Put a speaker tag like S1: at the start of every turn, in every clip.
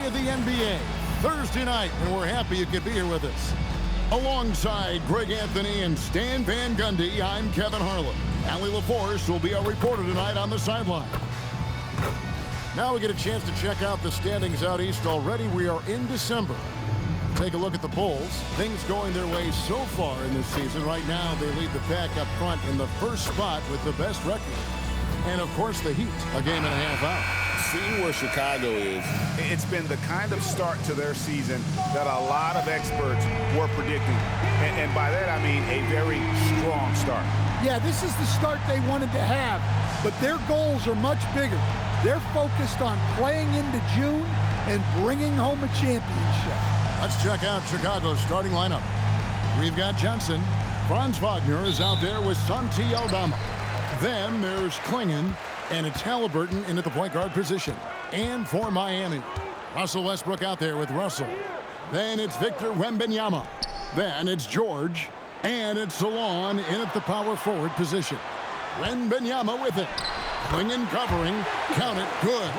S1: for the NBA Thursday night, and we're happy you could be here with us. Alongside Greg Anthony and Stan Van Gundy, I'm Kevin Harlan. Allie LaForce will be our reporter tonight on the sideline. Now we get a chance to check out the standings out east already. We are in December. Take a look at the Bulls. Things going their way so far in this season. Right now, they lead the pack up front in the first spot with the best record. And, of course, the Heat, a game and a half out.
S2: Seeing where Chicago is, it's been the kind of start to their season that a lot of experts were predicting. And by that, I mean a very strong start.
S3: Yeah, this is the start they wanted to have, but their goals are much bigger. They're focused on playing into June and bringing home a championship.
S1: Let's check out Chicago's starting lineup. We've got Johnson. Franz Wagner is out there with Santi Aldama. Then there's Klingon, and it's Halliburton in at the point guard position. And for Miami, Russell Westbrook out there with Russell. Then it's Victor Wembanyama. Then it's George. And it's Salon in at the power forward position. Wembanyama with it. Klingon covering. Count it. Good.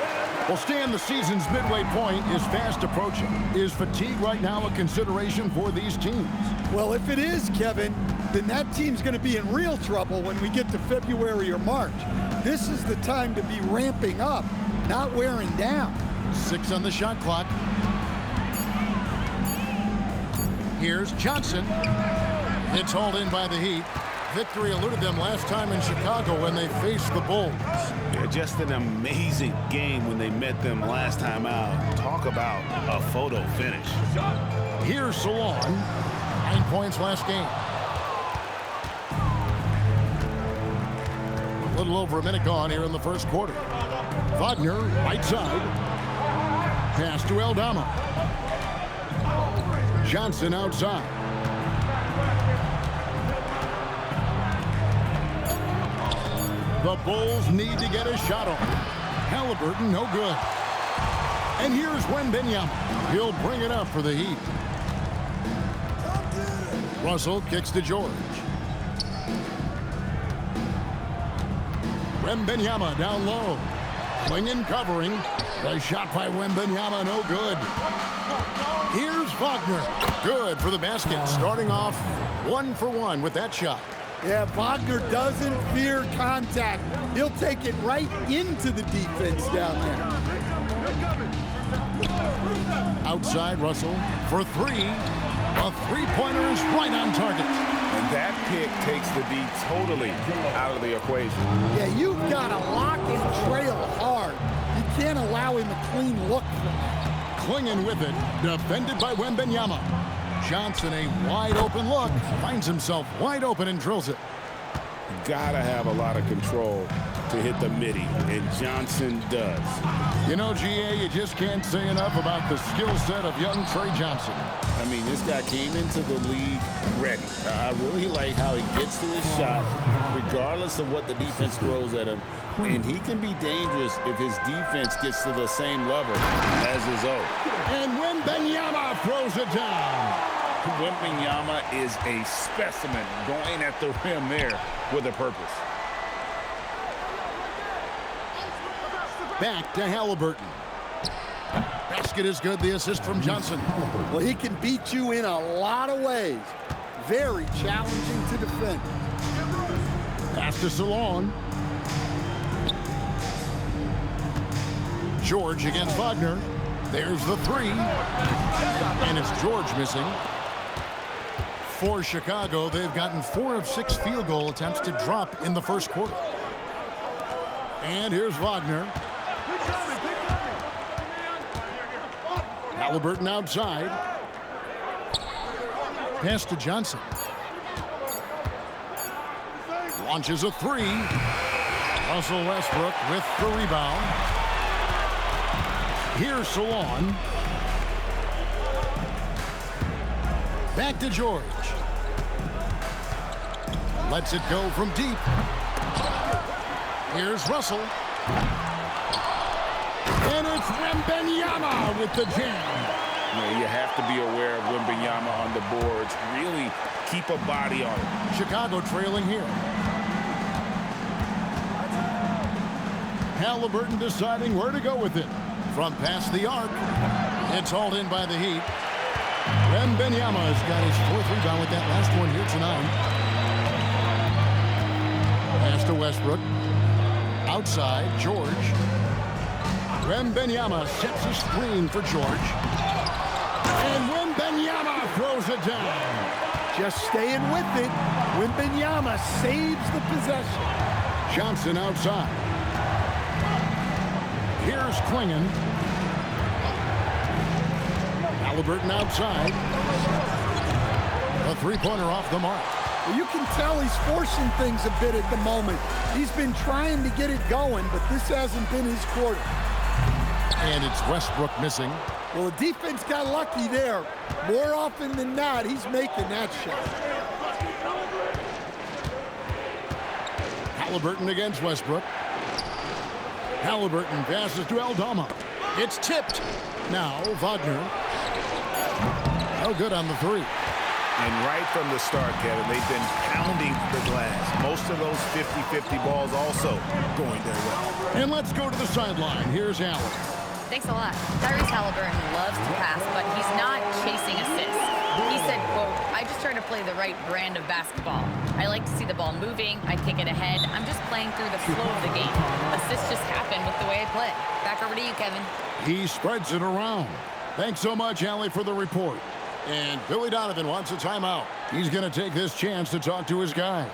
S1: Well, Stan, the season's midway point is fast approaching. Is fatigue right now a consideration for these teams?
S3: Well, if it is, Kevin, then that team's going to be in real trouble when we get to February or March. This is the time to be ramping up, not wearing down.
S1: 6 on the shot clock. Here's Johnson. It's hauled in by the Heat. Victory eluded them last time in Chicago when they faced the Bulls.
S2: Yeah, just an amazing game when they met them last time out. Talk about a photo finish.
S1: Here's Salon. 9 points last game. A little over a minute gone here in the first quarter. Wagner, right side. Pass to Aldama. Johnson outside. The Bulls need to get a shot on. Halliburton, no good. And here's Wembanyama. He'll bring it up for the Heat. Russell kicks to George. Wembanyama down low. Klingon covering. The shot by Wembanyama, no good. Here's Wagner. Good for the basket. Starting off 1 for 1 with that shot.
S3: Yeah, Wagner doesn't fear contact. He'll take it right into the defense down there.
S1: Outside Russell for 3. A three-pointer is right on target.
S2: And that pick takes the D totally out of the equation.
S3: Yeah, you've got to lock and trail hard. You can't allow him a clean look from that.
S1: Klingon with it, defended by Wembanyama. Johnson, a wide-open look, finds himself wide open and drills it.
S2: Gotta have a lot of control to hit the midi, and Johnson does.
S1: You know, GA, you just can't say enough about the skill set of young Trey Johnson.
S2: I mean, this guy came into the league ready. I really like how he gets to his shot, regardless of what the defense throws at him. And he can be dangerous if his defense gets to the same level as his own.
S1: And Wembanyama throws it down.
S2: Wembanyama is a specimen going at the rim there with a purpose.
S1: Back to Halliburton. Basket is good, the assist from Johnson.
S3: Well, he can beat you in a lot of ways. Very challenging to defend.
S1: Pass to Salon. George against Wagner. There's the 3. And it's George missing. For Chicago, they've gotten 4 of 6 field goal attempts to drop in the first quarter. And here's Wagner. Halliburton outside. Pass to Johnson. Launches a 3. Russell Westbrook with the rebound. Here's Salon. Back to George. Lets it go from deep. Here's Russell. And it's Wembanyama with the jam.
S2: You have to be aware of Wembanyama on the boards. Really keep a body on it.
S1: Chicago trailing here. Halliburton deciding where to go with it. From past the arc. It's hauled in by the Heat. Wembanyama has got his 4th rebound with that last one here tonight. Pass to Westbrook. Outside, George. Wembanyama sets a screen for George. And Wembanyama throws it down.
S3: Just staying with it. Wembanyama saves the possession.
S1: Johnson outside. Here's Klingon. Halliburton outside. A three-pointer off the mark.
S3: Well, you can tell he's forcing things a bit at the moment. He's been trying to get it going, but this hasn't been his quarter.
S1: And it's Westbrook missing.
S3: Well, the defense got lucky there. More often than not, he's making that shot.
S1: Halliburton against Westbrook. Halliburton passes to Aldama. It's tipped. Now Wagner. No good on the three.
S4: And right from the start, Kevin, they've been pounding the glass. Most of those 50-50 balls also going their way.
S1: And let's go to the sideline. Here's Allen.
S5: Thanks a lot. Tyrese Halliburton loves to pass, but he's not chasing assists. He said, quote, "I just try to play the right brand of basketball. I like to see the ball moving. I kick it ahead. I'm just playing through the flow of the game. Assists just happen with the way I play." Back over to you, Kevin.
S1: He spreads it around. Thanks so much, Allie, for the report. And Billy Donovan wants a timeout. He's going to take this chance to talk to his guys.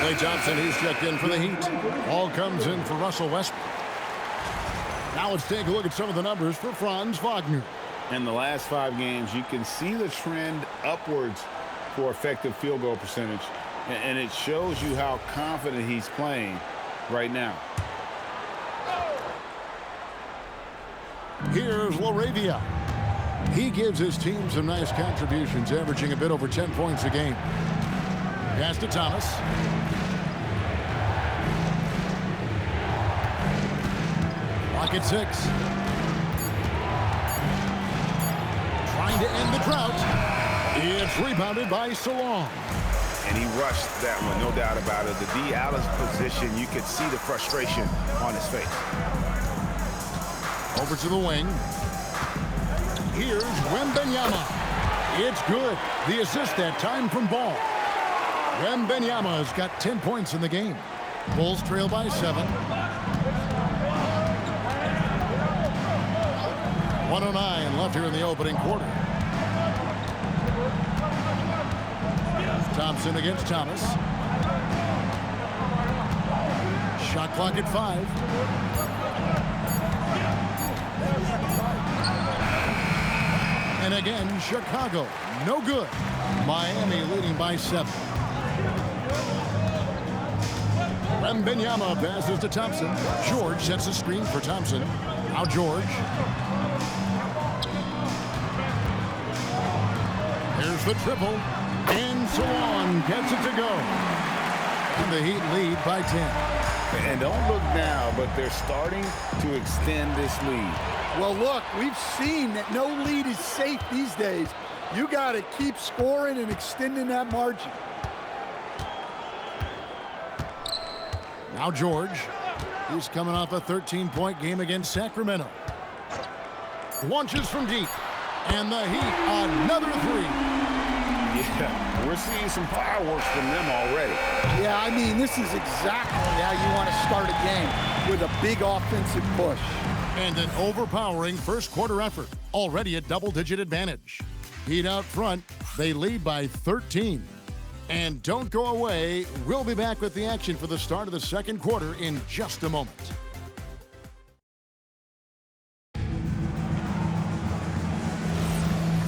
S1: Klay Thompson, he's checked in for the Heat. Ball comes in for Russell Westbrook. Now let's take a look at some of the numbers for Franz Wagner.
S4: In the last 5 games, you can see the trend upwards for effective field goal percentage. And it shows you how confident he's playing right now.
S1: Here's LaRavia. He gives his team some nice contributions, averaging a bit over 10 points a game. Pass to Thomas. Clock at 6. Trying to end the drought. It's rebounded by Salong.
S4: And he rushed that one, no doubt about it. The D. Allen's position, you could see the frustration on his face.
S1: Over to the wing. Here's Wembanyama. It's good. The assist that time from Ball. Wembanyama has got 10 points in the game. Bulls trail by 7. 1:09 left here in the opening quarter. Thompson against Thomas. Shot clock at 5. And again, Chicago, no good. Miami leading by 7. Wembanyama passes to Thompson. George sets a screen for Thompson. Now George. Here's the triple. And Salon gets it to go. And the Heat lead by 10.
S4: And don't look now, but they're starting to extend this lead.
S3: Well, look, we've seen that no lead is safe these days. You got to keep scoring and extending that margin.
S1: Now George. He's coming off a 13-point game against Sacramento. Launches from deep. And the Heat, another three.
S4: Yeah, we're seeing some fireworks from them already.
S3: Yeah, I mean, this is exactly how you want to start a game, with a big offensive push.
S1: And an overpowering first quarter effort, already a double-digit advantage. Heat out front, they lead by 13. And don't go away, we'll be back with the action for the start of the second quarter in just a moment.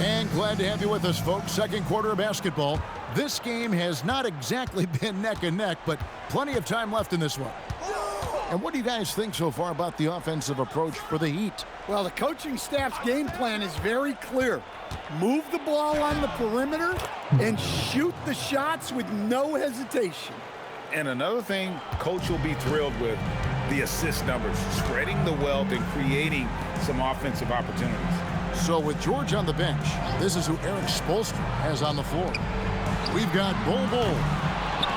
S1: And glad to have you with us, folks. Second quarter of basketball. This game has not exactly been neck and neck, but plenty of time left in this one. And what do you guys think so far about the offensive approach for the Heat?
S3: Well, the coaching staff's game plan is very clear. Move the ball on the perimeter and shoot the shots with no hesitation.
S4: And another thing Coach will be thrilled with, the assist numbers, spreading the wealth and creating some offensive opportunities.
S1: So with George on the bench, this is who Eric Spoelstra has on the floor. We've got Bol Bol.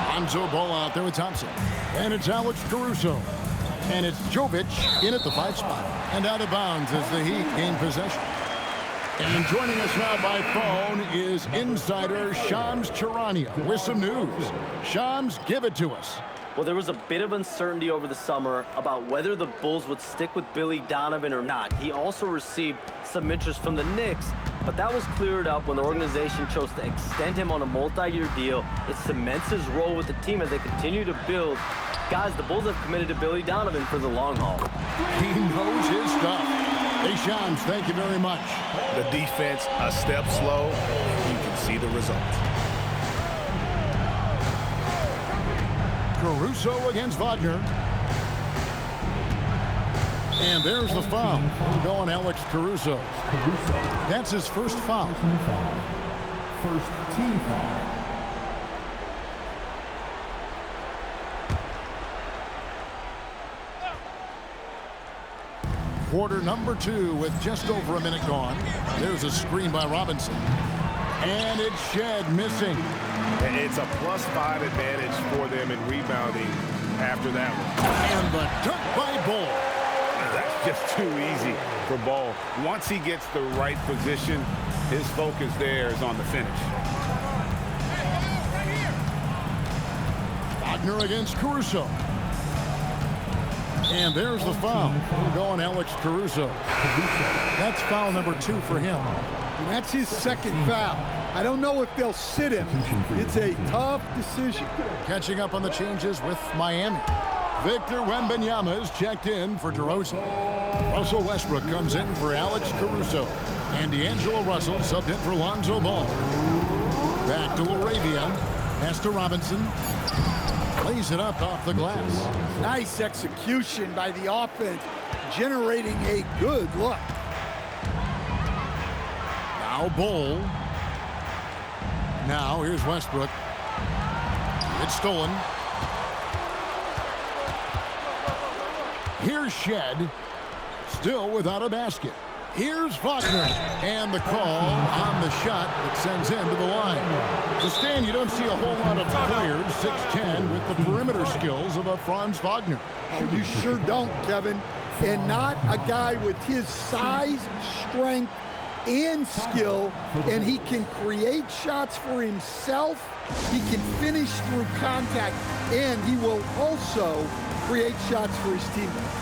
S1: Lonzo Ball out there with Thompson. And it's Alex Caruso. And it's Jovic in at the 5 spot. And out of bounds as the Heat gain possession. And joining us now by phone is insider Shams Charania with some news. Shams, give it to us.
S6: Well, there was a bit of uncertainty over the summer about whether the Bulls would stick with Billy Donovan or not. He also received some interest from the Knicks, but that was cleared up when the organization chose to extend him on a multi-year deal. It cements his role with the team as they continue to build. Guys, the Bulls have committed to Billy Donovan for the long haul.
S1: He knows his stuff. Hey, Shams, thank you very much.
S4: The defense a step slow. You can see the results.
S1: Caruso against Wagner. And there's the foul. Going Alex Caruso. That's his first foul.
S7: First team foul.
S1: Quarter number 2 with just over a minute gone. There's a screen by Robinson. And it's Shed missing.
S8: And it's a +5 advantage for them in rebounding after that one.
S1: And the dunk by Bol.
S4: That's just too easy for Ball. Once he gets the right position, his focus there is on the finish.
S1: Wagner against Caruso. And there's the foul. Going Alex Caruso. That's foul number 2 for him.
S3: And that's his second foul. I don't know if they'll sit him. It's a tough decision.
S1: Catching up on the changes with Miami. Victor Wembanyama is checked in for DeRozan. Russell Westbrook comes in for Alex Caruso. And D'Angelo Russell subbed in for Lonzo Ball. Back to LaRavia. Pass to Robinson. Lays it up off the glass.
S3: Nice execution by the offense, generating a good look.
S1: Now Bol. Now here's Westbrook. It's stolen. Here's Shed. Still without a basket. Here's Wagner. And the call on the shot that sends him to the line. To Stan, you don't see a whole lot of players, 6'10", with the perimeter skills of a Franz Wagner.
S3: Oh, you sure don't, Kevin. And not a guy with his size, strength, and skill. And he can create shots for himself. He can finish through contact. And he will also create shots for his teammates.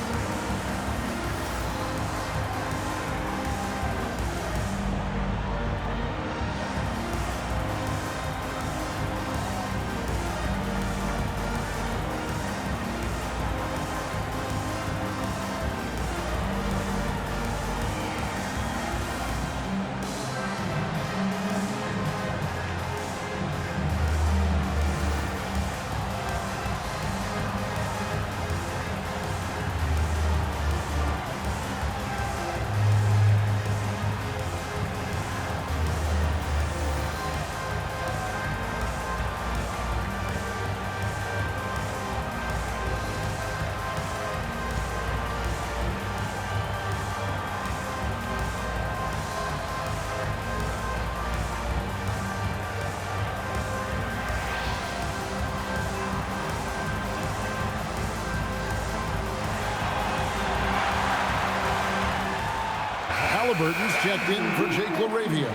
S1: Halliburton's checked in for Jake LaRavia.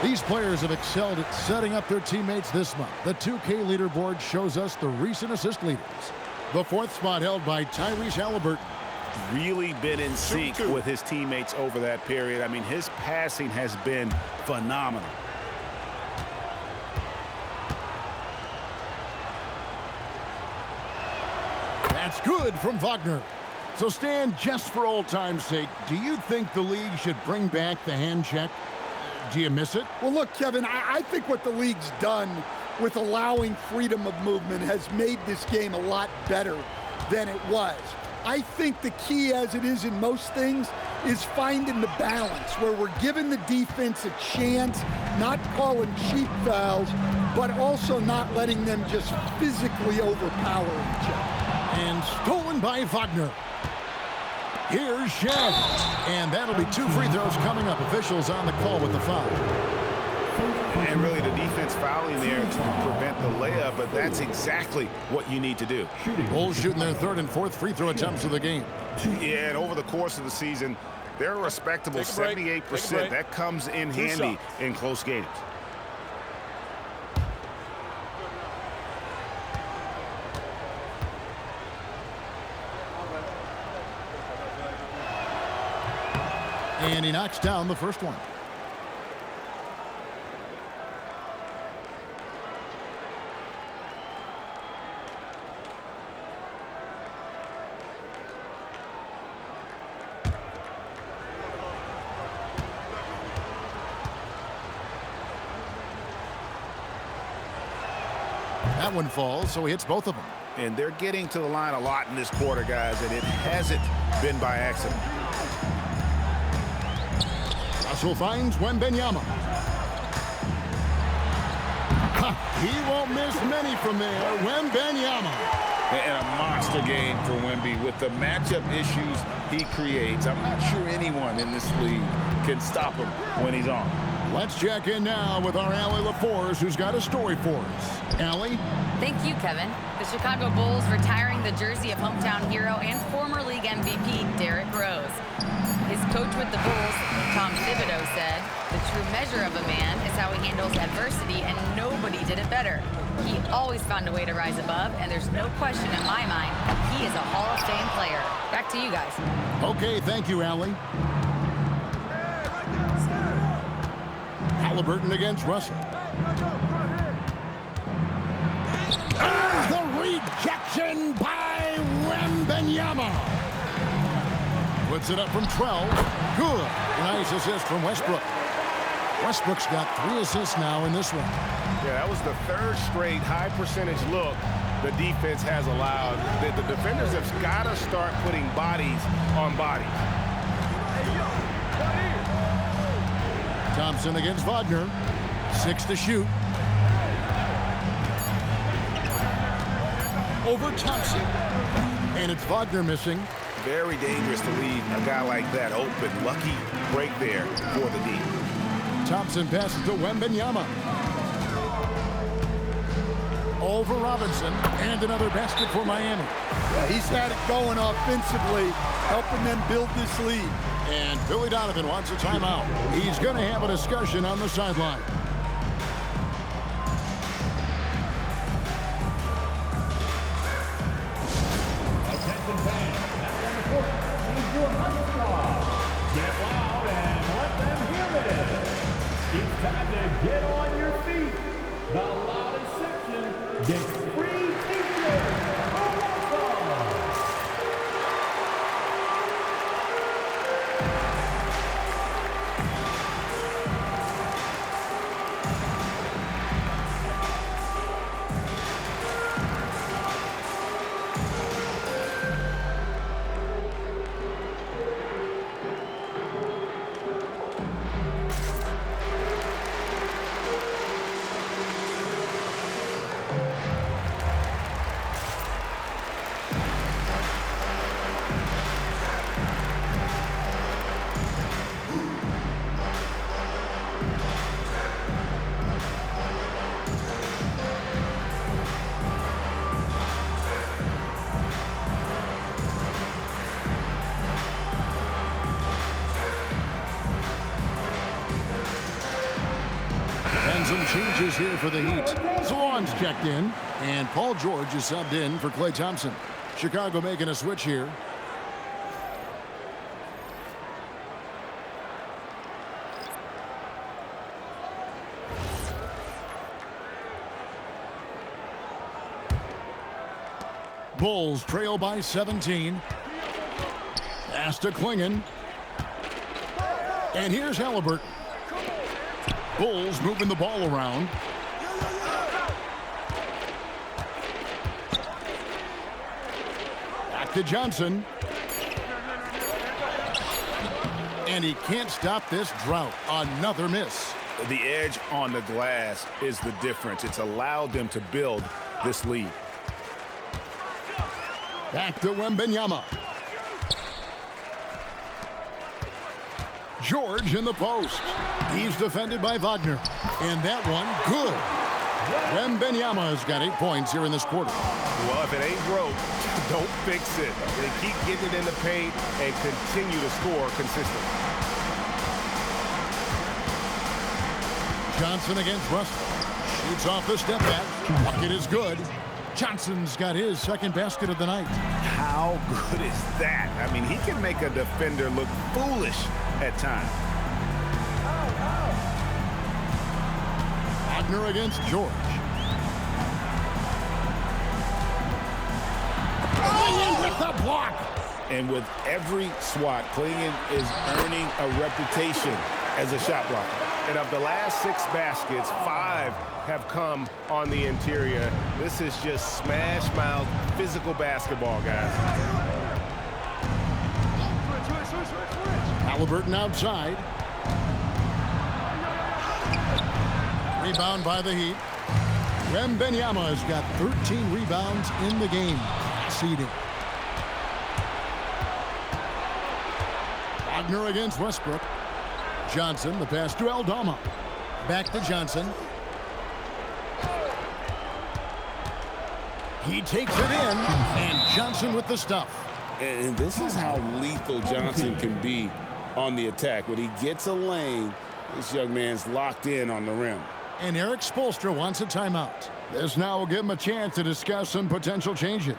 S1: These players have excelled at setting up their teammates this month. The 2K leaderboard shows us the recent assist leaders. The 4th spot held by Tyrese Halliburton.
S4: Really been in sync with his teammates over that period. I mean, his passing has been phenomenal.
S1: That's good from Wagner. So, Stan, just for old time's sake, do you think the league should bring back the hand check? Do you miss it?
S3: Well, look, Kevin, I think what the league's done with allowing freedom of movement has made this game a lot better than it was. I think the key, as it is in most things, is finding the balance where we're giving the defense a chance, not calling cheap fouls, but also not letting them just physically overpower each other.
S1: And stolen by Wagner. Here's Shed. And that'll be 2 free throws coming up. Officials on the call with the foul.
S4: And really the defense fouling there to prevent the layup, but that's exactly what you need to do.
S1: Bulls shooting their 3rd and 4th free throw attempts of the game.
S4: Yeah, and over the course of the season, they're a respectable 78%. That comes in handy in close games.
S1: And he knocks down the first one. That one falls, so he hits both of them.
S4: And they're getting to the line a lot in this quarter, guys, and it hasn't been by accident.
S1: Russell finds Wembanyama. He won't miss many from there. Wembanyama.
S4: And a monster game for Wemby with the matchup issues he creates. I'm not sure anyone in this league can stop him when he's on.
S1: Let's check in now with our Allie LaForce, who's got a story for us. Allie?
S5: Thank you, Kevin. The Chicago Bulls retiring the jersey of hometown hero and former league MVP Derrick Rose. His coach with the Bulls, Tom Thibodeau, said, "The true measure of a man is how he handles adversity, and nobody did it better. He always found a way to rise above, and there's no question in my mind he is a Hall of Fame player." Back to you guys.
S1: Okay, thank you, Allie. Halliburton against Russell. The rejection by Wembanyama. Puts it up from 12. Good. Nice assist from Westbrook. Westbrook's got 3 assists now in this one.
S8: Yeah, that was the 3rd straight high percentage look the defense has allowed. The defenders have got to start putting bodies on bodies.
S1: Thompson against Wagner. 6 to shoot. Over Thompson. And it's Wagner missing.
S4: Very dangerous to leave a guy like that open. Lucky break there for the D.
S1: Thompson passes to Wembanyama. Over Robinson. And another basket for Miami.
S3: Yeah, he's had it going offensively, helping them build this lead.
S1: And Billy Donovan wants a timeout. He's going to have a discussion on the sideline.
S7: Attention fans, back on the court, need your hot squad. Get loud and let them hear it. It's time to get on your feet. The loudest section gets free t-shirts.
S1: some changes here for the Heat. Zawan's checked in, and Paul George is subbed in for Klay Thompson. Chicago making a switch here. Bulls trail by 17. Pass to Klingon. And here's Halliburton. Bulls moving the ball around. Back to Johnson. And he can't stop this drought. Another miss.
S8: The edge on the glass is the difference. It's allowed them to build this lead.
S1: Back to Wembanyama. George in the post. He's defended by Wagner. And that one, good. Wembanyama's got 8 points here in this quarter.
S8: Well, if it ain't broke, don't fix it. They keep getting it in the paint and continue to score consistently.
S1: Johnson against Russell. Shoots off the step back. Bucket is good. Johnson's got his second basket of the night.
S8: How good is that? I mean, he can make a defender look foolish at times.
S1: Wagner against George. Klingon with the block.
S4: And with every swat, Klingon is earning a reputation as a shot blocker.
S8: And of the last 6 baskets, 5 have come on the interior. This is just smash-mouth physical basketball, guys.
S1: Halliburton outside. Rebound by the Heat. Wembanyama has got 13 rebounds in the game. Seeding. Wagner against Westbrook. Johnson, the pass to Aldama. Back to Johnson. He takes it in, and Johnson with the stuff.
S2: And this is how lethal Johnson can be on the attack. When he gets a lane, this young man's locked in on the rim.
S1: And Eric Spoelstra wants a timeout. This now will give him a chance to discuss some potential changes.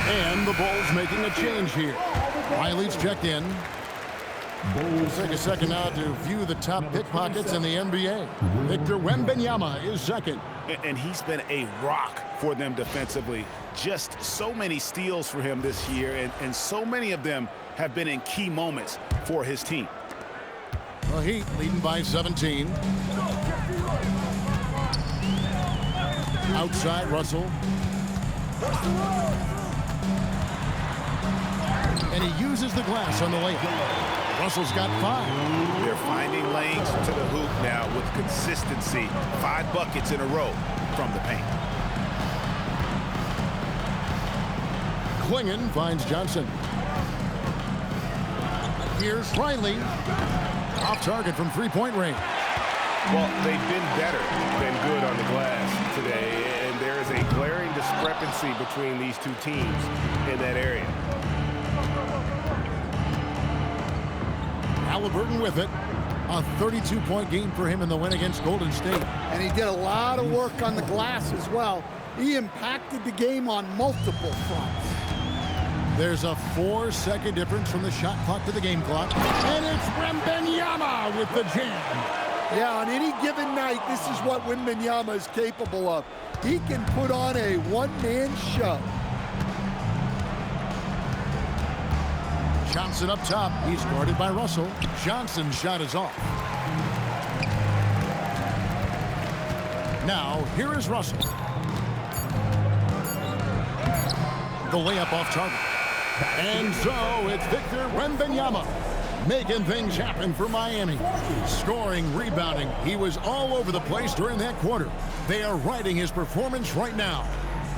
S1: And the Bulls making a change here. Riley's checked in. We'll take a second now to view the top pickpockets in the NBA. Victor Wembanyama is second.
S8: And he's been a rock for them defensively. Just so many steals for him this year, and so many of them have been in key moments for his team.
S1: The Heat leading by 17. Outside Russell. And he uses the glass on the layup. Russell's got 5.
S8: They're finding lanes to the hoop now with consistency. 5 buckets in a row from the paint.
S1: Klingon finds Johnson. Here's Riley. Off target from three-point range.
S8: Well, they've been better than good on the glass today, and there is a glaring discrepancy between these two teams in that area.
S1: Halliburton with it. A 32-point game for him in the win against Golden State.
S3: And he did a lot of work on the glass as well. He impacted the game on multiple fronts.
S1: There's a 4-second difference from the shot clock to the game clock. And it's Wembanyama with the jam.
S3: Yeah, on any given night, this is what Wembanyama is capable of. He can put on a one-man show.
S1: Johnson up top. He's guarded by Russell. Johnson's shot is off. Now, here is Russell. The layup off target. And so it's Victor Wembanyama making things happen for Miami. Scoring, rebounding. He was all over the place during that quarter. They are riding his performance right now.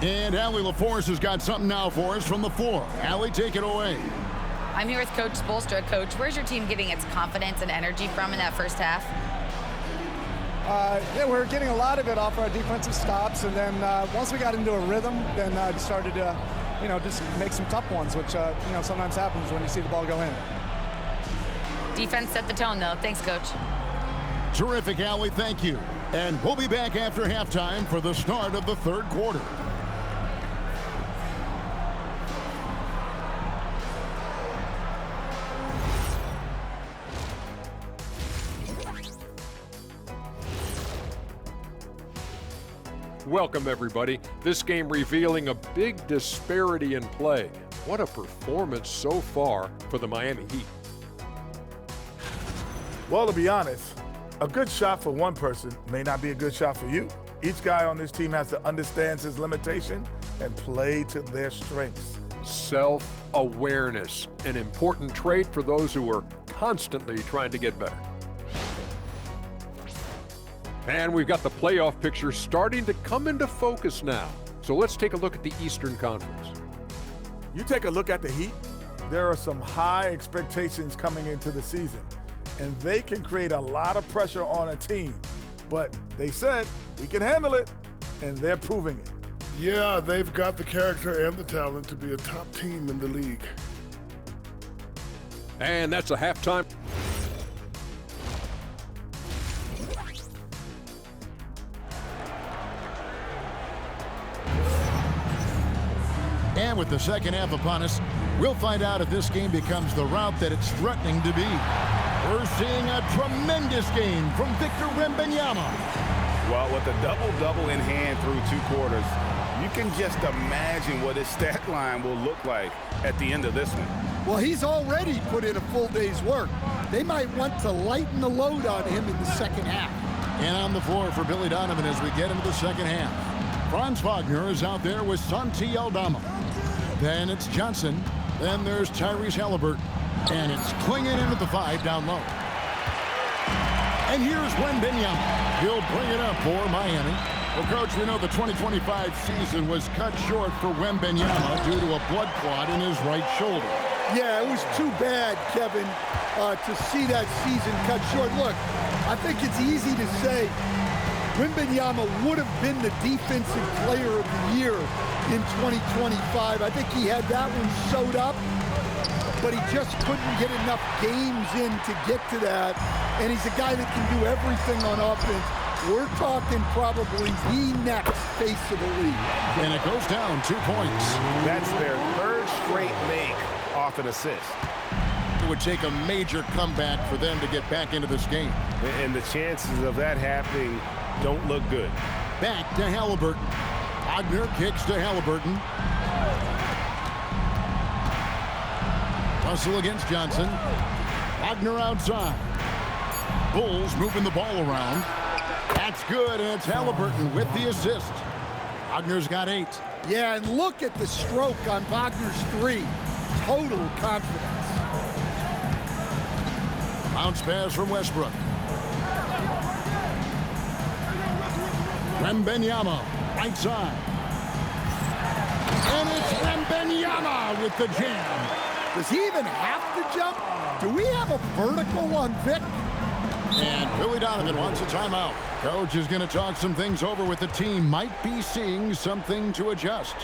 S1: And Allie LaForce has got something now for us from the floor. Allie, take it away.
S5: I'm here with Coach Spoelstra. Coach, where's your team getting its confidence and energy from in that first half?
S9: Yeah, we're getting a lot of it off our defensive stops, and then once we got into a rhythm, then just started to, just make some tough ones, which, sometimes happens when you see the ball go in.
S5: Defense set the tone, though. Thanks, Coach.
S1: Terrific, Allie. Thank you. And we'll be back after halftime for the start of the third quarter.
S10: Welcome, everybody. This game revealing a big disparity in play. What a performance so far for the Miami Heat.
S11: Well, to be honest, a good shot for one person may not be a good shot for you. Each guy on this team has to understand his limitation and play to their strengths.
S10: Self-awareness, an important trait for those who are constantly trying to get better. And we've got the playoff picture starting to come into focus now. So let's take a look at the Eastern Conference.
S11: You take a look at the Heat, there are some high expectations coming into the season, and they can create a lot of pressure on a team. But they said, we can handle it, and they're proving it.
S12: Yeah, they've got the character and the talent to be a top team in the league.
S10: And that's a halftime.
S1: And with the second half upon us, we'll find out if this game becomes the route that it's threatening to be. We're seeing a tremendous game from Victor Wembanyama.
S4: Well, with a double-double in hand through 2 quarters, you can just imagine what his stat line will look like at the end of this one.
S3: Well, he's already put in a full day's work. They might want to lighten the load on him in the second half.
S1: And on the floor for Billy Donovan as we get into the second half. Franz Wagner is out there with Santi Aldama. Then it's Johnson. Then there's Tyrese Halliburton. And it's Clingan into the 5 down low. And here's Wembanyama. He'll bring it up for Miami. Well, Coach, we know the 2025 season was cut short for Wembanyama due to a blood clot in his right shoulder.
S3: Yeah, it was too bad, Kevin, to see that season cut short. Look, I think it's easy to say Wembanyama would have been the defensive player of the year in 2025. I think he had that one sewed up, but he just couldn't get enough games in to get to that. And he's a guy that can do everything on offense. We're talking probably the next face of the league.
S1: And it goes down 2 points.
S4: That's their 3rd straight make off an assist.
S1: It would take a major comeback for them to get back into this game.
S4: And the chances of that happening don't look good.
S1: Back to Halliburton. Wagner kicks to Halliburton. Russell against Johnson. Wagner outside. Bulls moving the ball around. That's good, and it's Halliburton with the assist. Wagner's got 8.
S3: Yeah, and look at the stroke on Wagner's 3. Total confidence.
S1: Bounce pass from Westbrook. Wembanyama, right side. And it's Wembanyama with the jam.
S3: Does he even have to jump? Do we have a vertical on Vic?
S1: And Billy Donovan wants a timeout. Coach is going to talk some things over with the team. Might be seeing something to adjust.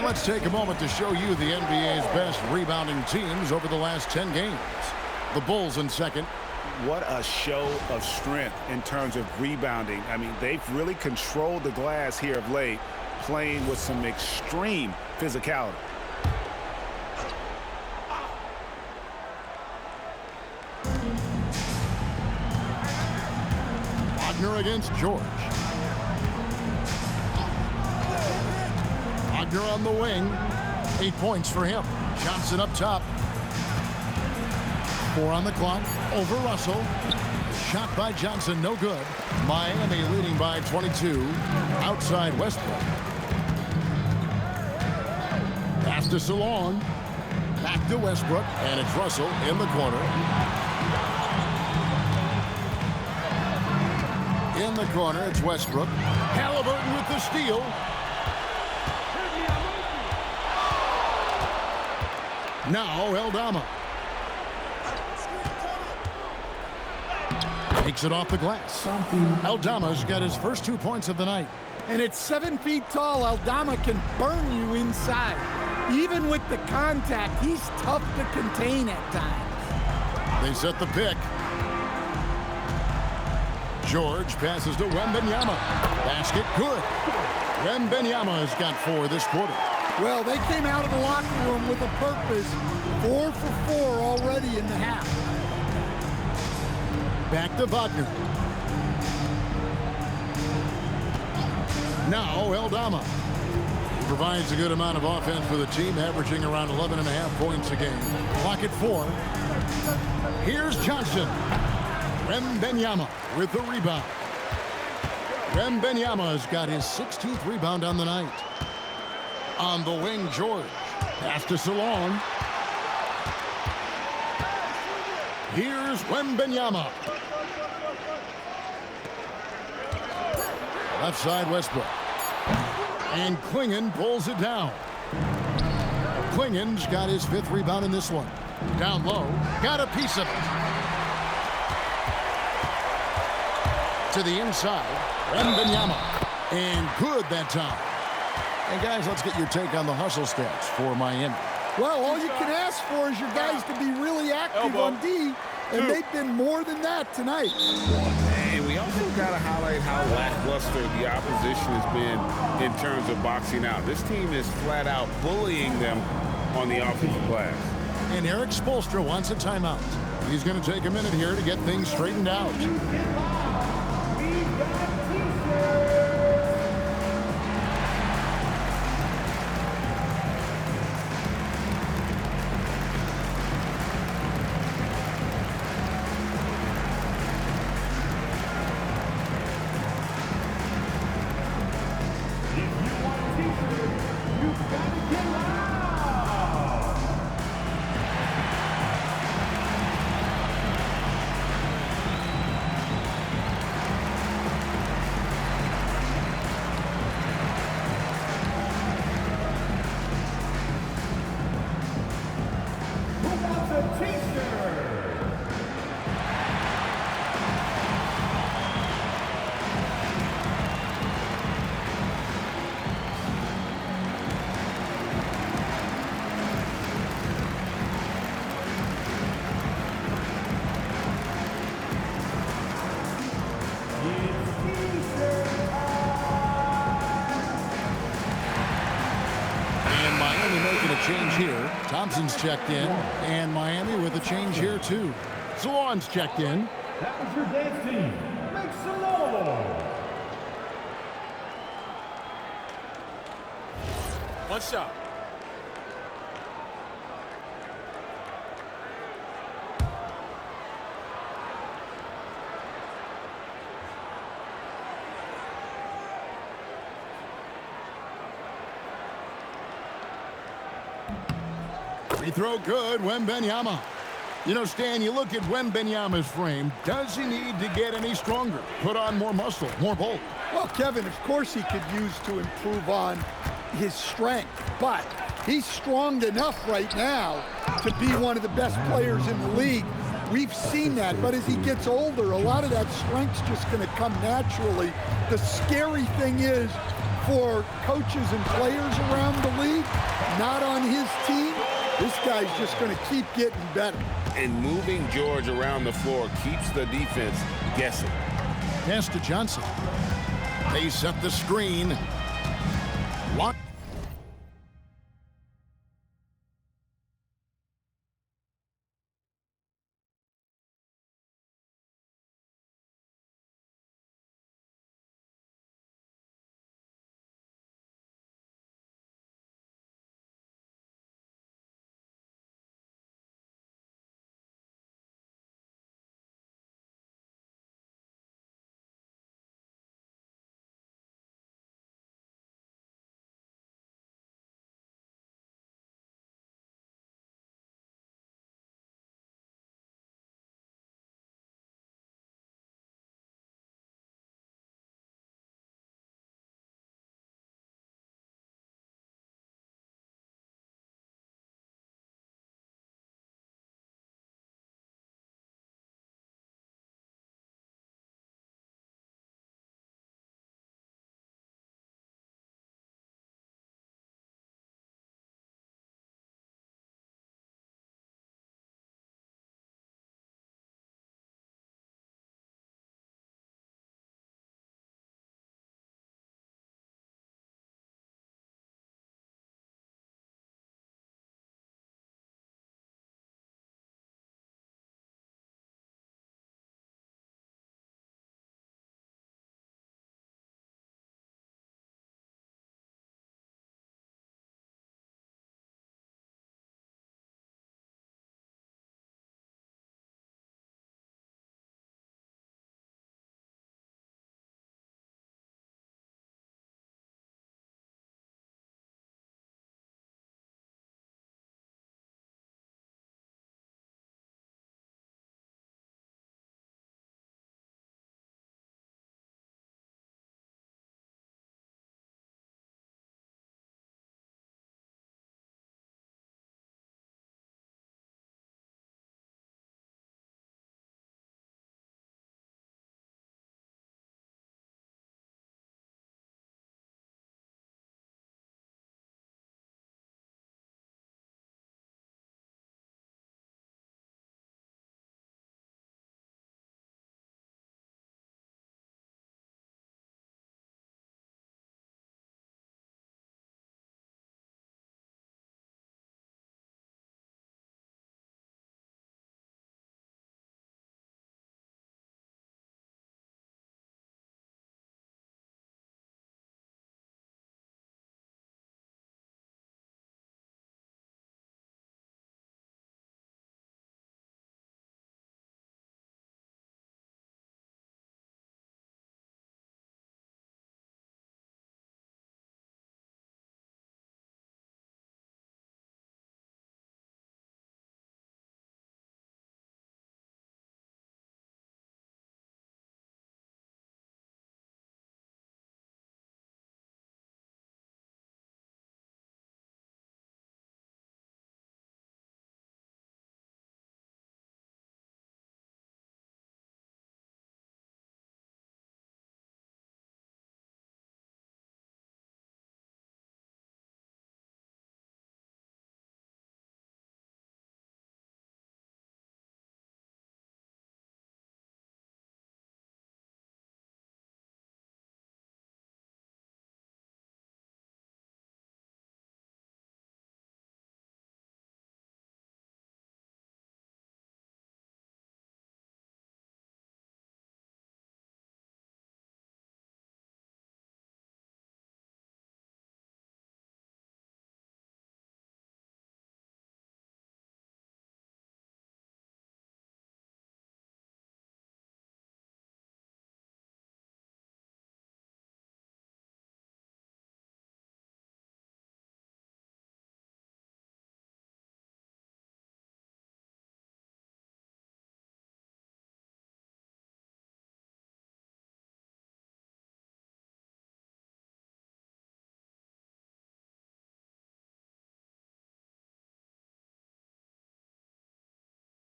S1: let's take a moment to show you the NBA's best rebounding teams over the last 10 games. The Bulls in second.
S8: What a show of strength in terms of rebounding. I mean, they've really controlled the glass here of late, playing with some extreme physicality.
S1: Wagner against George. Wagner on the wing. 8 points for him. Johnson up top. 4 on the clock. Over Russell. Shot by Johnson, no good. Miami leading by 22. Outside Westbrook. Pass to Salon. Back to Westbrook. And it's Russell in the corner. In the corner, it's Westbrook. Halliburton with the steal. Now Aldama. Takes it off the glass. Aldama's got his first 2 points of the night.
S3: And at 7 feet tall, Aldama can burn you inside. Even with the contact, he's tough to contain at times.
S1: They set the pick. George passes to Wembanyama. Basket good. Wembanyama has got 4 this quarter.
S3: Well, they came out of the locker room with a purpose. 4 for 4 already in the half.
S1: Back to Wagner. Now Aldama. Provides a good amount of offense for the team, averaging around 11.5 points a game. Clock at 4. Here's Johnson. Wembanyama with the rebound. Wembanyama has got his 16th rebound on the night. On the wing, George. Pass to Salon. Here's Wembanyama. Left side, Westbrook. And Klingon pulls it down. Klingon's got his 5th rebound in this one. Down low. Got a piece of it. To the inside. Wembanyama. And good that time. And guys, let's get your take on the hustle stats for Miami.
S3: Well, all you can ask for is your guys to be really active on D, and they've been more than that tonight.
S2: And we also got to highlight how lackluster the opposition has been in terms of boxing out. This team is flat out bullying them on the offensive glass.
S1: And Eric Spoelstra wants a timeout. He's going to take a minute here to get things straightened out. Change here. Thompson's checked in, and Miami with a change here too. Salon's checked in.
S7: That was your dance team. Make some noise.
S10: One shot.
S1: Free throw good, Wembanyama. You know, Stan, you look at Wembanyama's frame. Does he need to get any stronger? Put on more muscle, more bulk?
S3: Well, Kevin, of course he could use to improve on his strength, but he's strong enough right now to be one of the best players in the league. We've seen that, but as he gets older, a lot of that strength's just going to come naturally. The scary thing is, for coaches and players around the league, not on his team, this guy's just going to keep getting better.
S4: And moving George around the floor keeps the defense guessing.
S1: Pass to Johnson. They set the screen. Lock.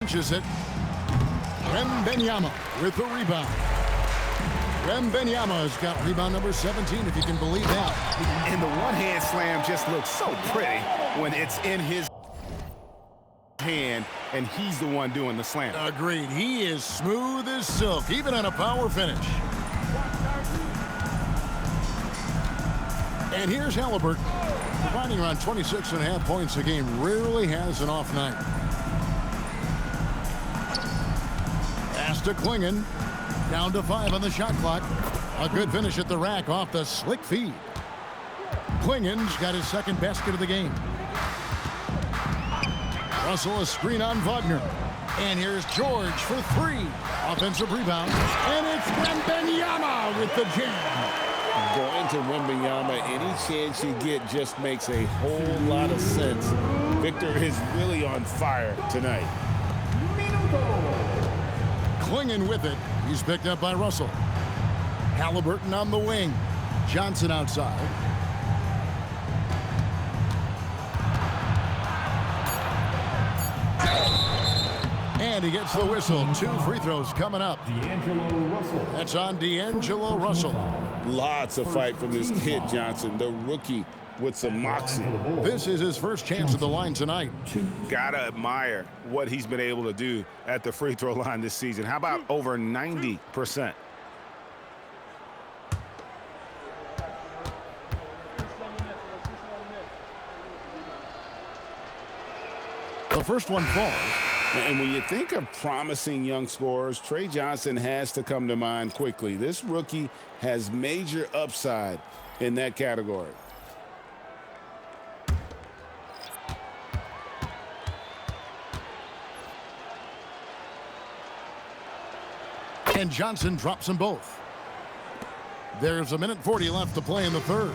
S1: It. Wembanyama with the rebound. Wembanyama's got rebound number 17, if you can believe that.
S8: And the one-hand slam just looks so pretty when it's in his hand and he's the one doing the slam.
S1: Agreed. He is smooth as silk, even on a power finish. And here's Halliburton, providing around 26.5 points a game. Rarely has an off night. Pass to Clingan. Down to 5 on the shot clock. A good finish at the rack off the slick feed. Clingan's got his second basket of the game. Russell a screen on Wagner. And here's George for 3. Offensive rebound. And it's Wembanyama with the jam.
S2: Going to Wembanyama, any chance you get just makes a whole lot of sense. Victor is really on fire tonight.
S1: Clingan with it. He's picked up by Russell. Halliburton on the wing. Johnson outside. And he gets the whistle. 2 free throws coming up. That's on D'Angelo Russell.
S2: Lots of fight from this kid, Johnson, the rookie with some moxie.
S1: This is his first chance at the line tonight.
S8: Gotta admire what he's been able to do at the free throw line this season. How about over 90%?
S1: The first one falls.
S2: And when you think of promising young scorers, Trey Johnson has to come to mind quickly. This rookie has major upside in that category.
S1: And Johnson drops them both. There's 1:40 left to play in the third.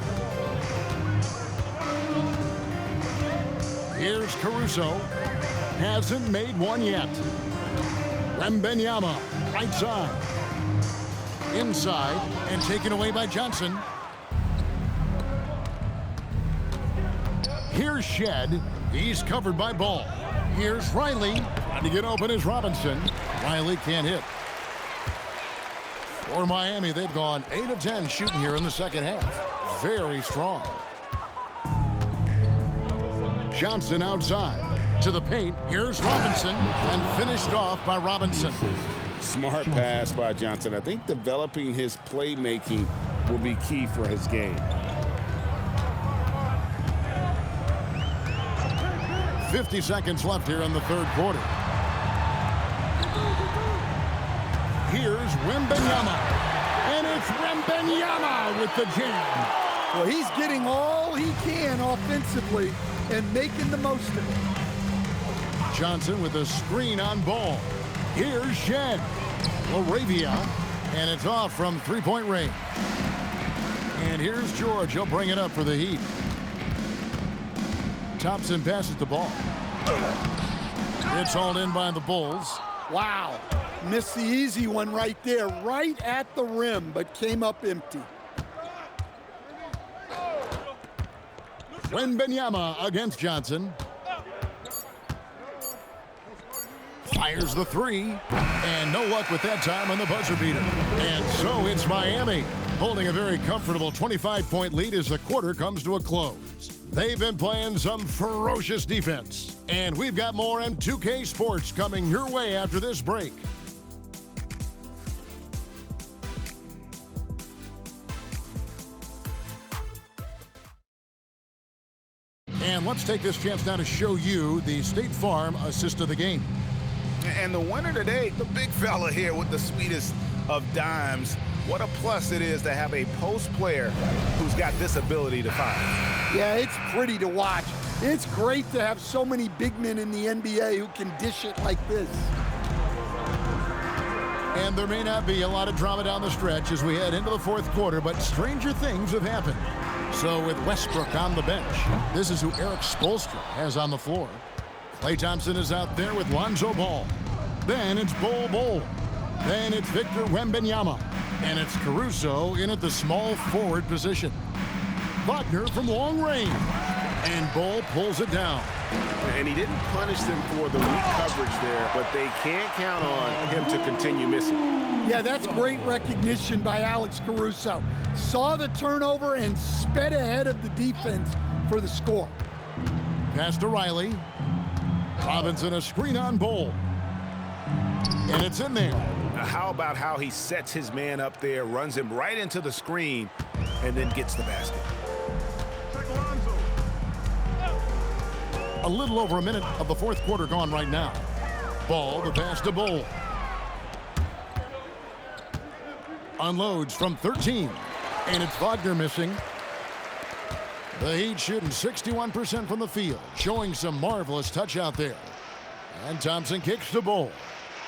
S1: Here's Caruso. Hasn't made one yet. Wembanyama, right side. Inside, and taken away by Johnson. Here's Shed. He's covered by Ball. Here's Riley. Trying to get open is Robinson. Riley can't hit. For Miami, they've gone 8 of 10 shooting here in the second half. Very strong. Johnson outside. To the paint. Here's Robinson. And finished off by Robinson.
S2: Smart pass by Johnson. I think developing his playmaking will be key for his game.
S1: 50 seconds left here in the third quarter. Here's Wembanyama. And it's Wembanyama with the jam.
S3: Well, he's getting all he can offensively and making the most of it.
S1: Johnson with a screen on Ball. Here's Shed. Laravia. And it's off from three-point range. And here's George. He'll bring it up for the Heat. Thompson passes the ball. It's hauled in by the Bulls.
S3: Wow. Missed the easy one right there, right at the rim, but came up empty.
S1: Wembanyama against Johnson. Fires the 3, and no luck with that time on the buzzer beater. And so it's Miami, holding a very comfortable 25-point lead as the quarter comes to a close. They've been playing some ferocious defense. And we've got more M2K Sports coming your way after this break. And let's take this chance now to show you the State Farm assist of the game.
S8: And the winner today, the big fella here with the sweetest of dimes. What a plus it is to have a post player who's got this ability to find.
S3: Yeah, it's pretty to watch. It's great to have so many big men in the NBA who can dish it like this.
S1: And there may not be a lot of drama down the stretch as we head into the fourth quarter, but stranger things have happened. So with Westbrook on the bench, this is who Eric Spoelstra has on the floor. Klay Thompson is out there with Lonzo Ball. Then it's Bol. Then it's Victor Wembanyama. And it's Caruso in at the small forward position. Wagner from long range. And Bol pulls it down.
S4: And he didn't punish them for the weak coverage there, but they can't count on him to continue missing.
S3: Yeah, that's great recognition by Alex Caruso. Saw the turnover and sped ahead of the defense for the score.
S1: Pass to Riley. Robinson, a screen on Bol. And it's in there.
S8: Now, how about how he sets his man up there, runs him right into the screen, and then gets the basket?
S1: A little over a minute of the fourth quarter gone right now. Ball, the pass to Bol. Unloads from 13. And it's Wagner missing. The Heat shooting 61% from the field, showing some marvelous touch out there. And Thompson kicks the Bol.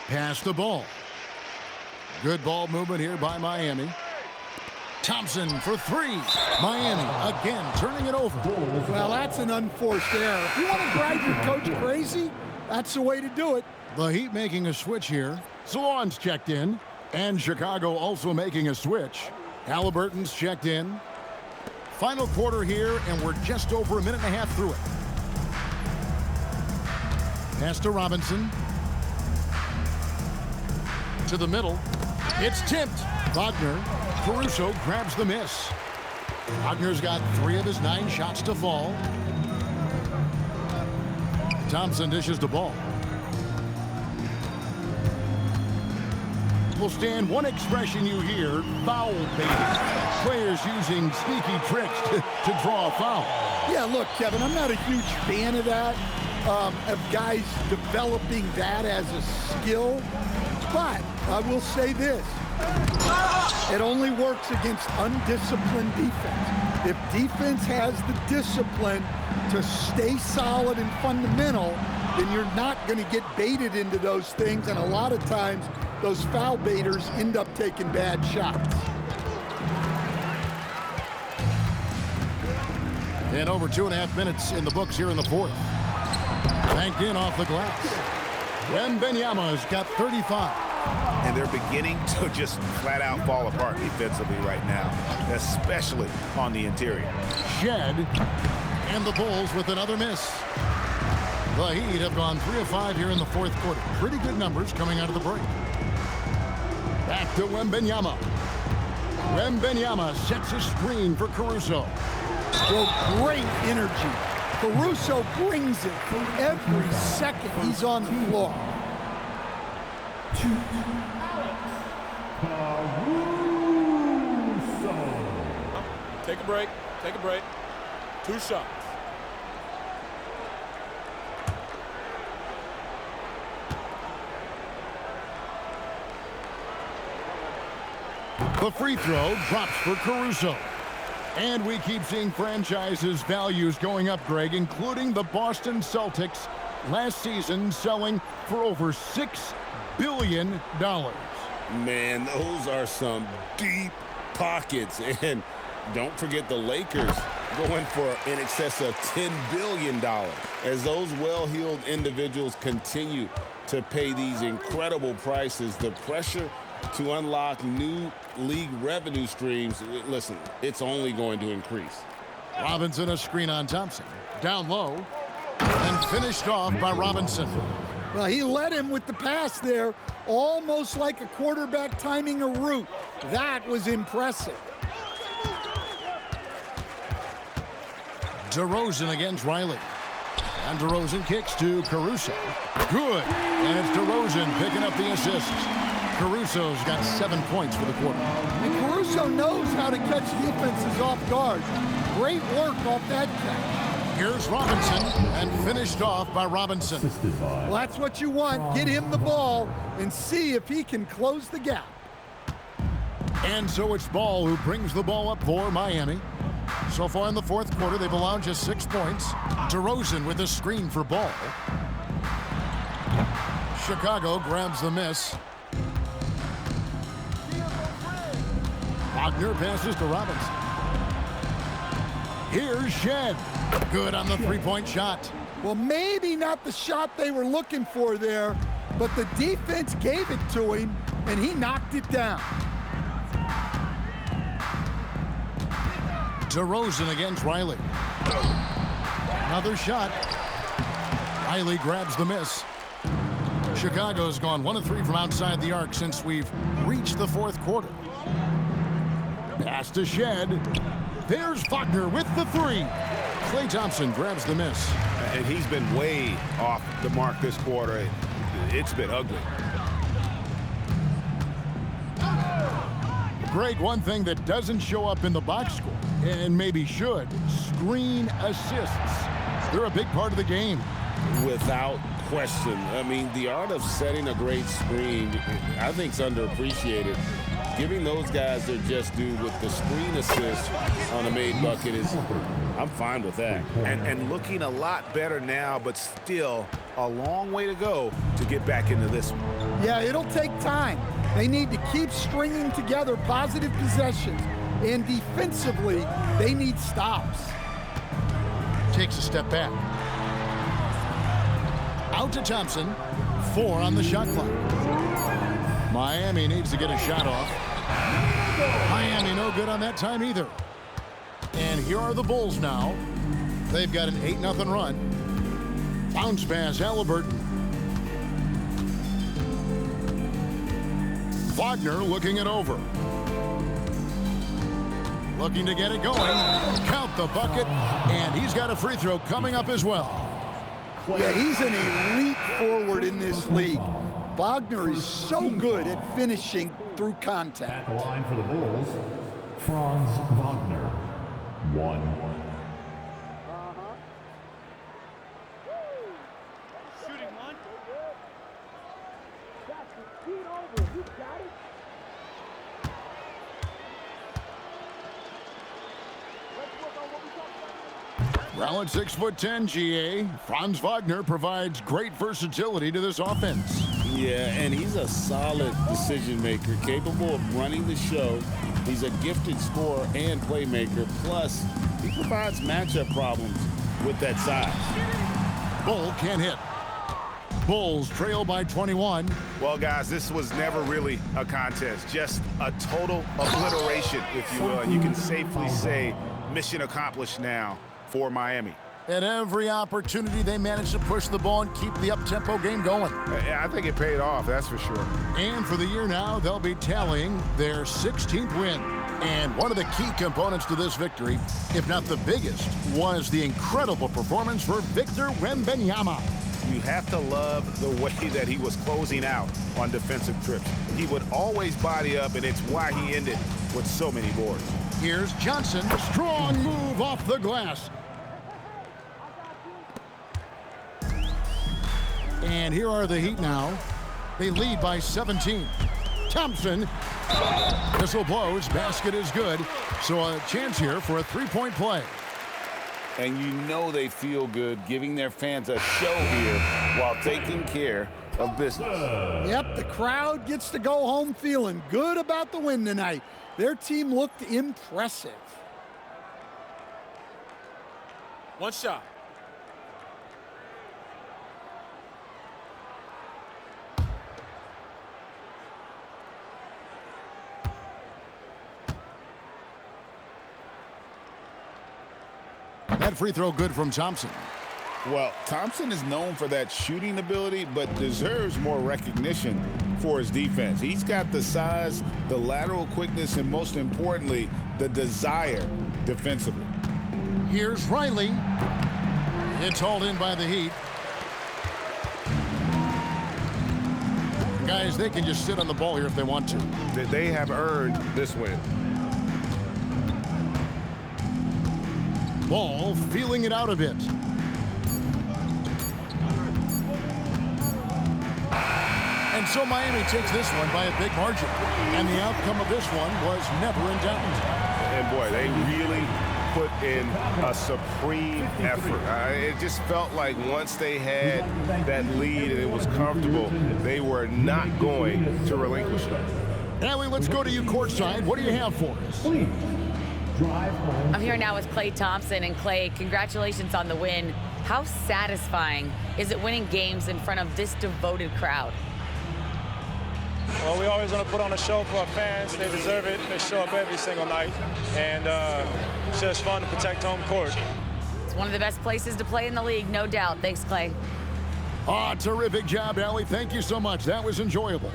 S1: Pass the ball. Good ball movement here by Miami. Thompson for three. Miami again turning it over.
S3: Well, that's an unforced error. If you want to drive your coach crazy, that's the way to do it.
S1: The Heat making a switch here. Salon's checked in. And Chicago also making a switch. Halliburton's checked in. Final quarter here, and we're just over a minute and a half through it. Pass to Robinson. To the middle. It's tipped. Wagner. Caruso grabs the miss. Wagner's got 3 of his 9 shots to fall. Thompson dishes the ball. Will stand one expression you hear, foul baiting. Players using sneaky tricks to draw a foul.
S3: Yeah, look, Kevin, I'm not a huge fan of that, of guys developing that as a skill. But I will say this, it only works against undisciplined defense. If defense has the discipline to stay solid and fundamental, then you're not going to get baited into those things, and a lot of times those foul baiters end up taking bad shots.
S1: And over 2.5 minutes in the books here in the fourth. Banked in off the glass. Wembanyama's got 35.
S8: And they're beginning to just flat out fall apart defensively right now, especially on the interior.
S1: Shed, and the Bulls with another miss. The Heat have gone 3 of 5 here in the fourth quarter. Pretty good numbers coming out of the break. Back to Wembanyama. Wembanyama sets a screen for Caruso.
S3: Well, great energy. Caruso brings it for every second he's on the floor.
S11: Take a break. Take a break. 2 shots.
S1: The free throw drops for Caruso. And we keep seeing franchises' values going up, Greg, including the Boston Celtics last season selling for over $6 billion.
S2: Man, those are some deep pockets. And don't forget the Lakers going for in excess of $10 billion as those well-heeled individuals continue to pay these incredible prices. The pressure to unlock new league revenue streams, listen, it's only going to increase.
S1: Robinson, a screen on Thompson. Down low. And finished off by Robinson.
S3: Well, he led him with the pass there, almost like a quarterback timing a route. That was impressive.
S1: DeRozan against Riley. And DeRozan kicks to Caruso. Good. And it's DeRozan picking up the assist. Caruso's got 7 points for the quarter.
S3: And Caruso knows how to catch defenses off guard. Great work off that catch.
S1: Here's Robinson, and finished off by Robinson.
S3: Well, that's what you want. Get him the ball and see if he can close the gap.
S1: And so it's Ball who brings the ball up for Miami. So far in the fourth quarter, they've allowed just 6 points. DeRozan with a screen for Ball. Chicago grabs the miss. Wagner passes to Robinson. Here's Shed. Good on the three-point shot.
S3: Well, maybe not the shot they were looking for there, but the defense gave it to him, and he knocked it down.
S1: DeRozan against Riley. Another shot. Riley grabs the miss. Chicago's gone 1 of 3 from outside the arc since we've reached the fourth quarter. Pass to Shed. There's Wagner with the 3. Klay Thompson grabs the miss.
S8: And he's been way off the mark this quarter. It's been ugly.
S1: Greg, one thing that doesn't show up in the box score, and maybe should, screen assists. They're a big part of the game.
S2: Without question. I mean, the art of setting a great screen, I think, is underappreciated. Giving those guys their just due with the screen assist on a made bucket is, I'm fine with that.
S8: And looking a lot better now, but still a long way to go to get back into this one.
S3: Yeah, it'll take time. They need to keep stringing together positive possessions. And defensively, they need stops.
S1: Takes a step back. Out to Thompson. 4 on the shot clock. Miami needs to get a shot off. Miami no good on that time either. And here are the Bulls now. They've got an 8-0 run. Bounce pass, Halliburton. Wagner looking it over. Looking to get it going. Count the bucket. And he's got a free throw coming up as well.
S3: Yeah, he's an elite forward in this league. Wagner is so good at finishing through contact.
S7: At the line for the Bulls, Franz Wagner. 1.
S1: Well, at 6'10", GA, Franz Wagner provides great versatility to this offense.
S2: Yeah, and he's a solid decision maker, capable of running the show. He's a gifted scorer and playmaker. Plus, he provides matchup problems with that size.
S1: Bull can't hit. Bulls trail by 21.
S8: Well, guys, this was never really a contest, just a total obliteration, if you will. And you can safely say mission accomplished now for Miami.
S1: At every opportunity, they managed to push the ball and keep the up-tempo game going.
S8: I think it paid off, that's for sure.
S1: And for the year now, they'll be tallying their 16th win. And one of the key components to this victory, if not the biggest, was the incredible performance for Victor Wembanyama.
S8: You have to love the way that he was closing out on defensive trips. He would always body up, and it's why he ended with so many boards.
S1: Here's Johnson. Strong move off the glass. And here are the Heat now. They lead by 17. Thompson. Whistle blows. Basket is good. So a chance here for a three-point play.
S2: And you know they feel good giving their fans a show here while taking care of business.
S3: Yep, the crowd gets to go home feeling good about the win tonight. Their team looked impressive.
S13: One shot.
S1: That free throw good from Thompson.
S8: Well, Thompson is known for that shooting ability, but deserves more recognition for his defense. He's got the size, the lateral quickness, and most importantly, the desire defensively.
S1: Here's Riley. It's hauled in by the Heat. Guys, they can just sit on the ball here if they want to.
S8: They have earned this win.
S1: Ball feeling it out a bit. And so Miami takes this one by a big margin. And the outcome of this one was never in doubt.
S8: And boy, they really put in a supreme effort. It just felt like once they had that lead and it was comfortable, they were not going to relinquish it.
S1: Allie, let's go to you courtside. What do you have for us?
S5: I'm here now with Klay Thompson. And Klay, congratulations on the win. How satisfying is it winning games in front of this devoted crowd?
S13: Well, we always want to put on a show for our fans. They deserve it. They show up every single night. And it's just fun to protect home court.
S5: It's one of the best places to play in the league, no doubt. Thanks, Klay.
S1: Oh, terrific job, Allie. Thank you so much. That was enjoyable.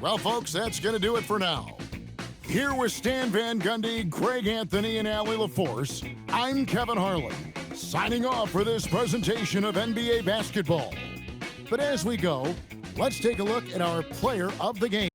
S1: Well, folks, that's going to do it for now. Here with Stan Van Gundy, Greg Anthony, and Allie LaForce, I'm Kevin Harlan, signing off for this presentation of NBA basketball. But as we go, let's take a look at our player of the game.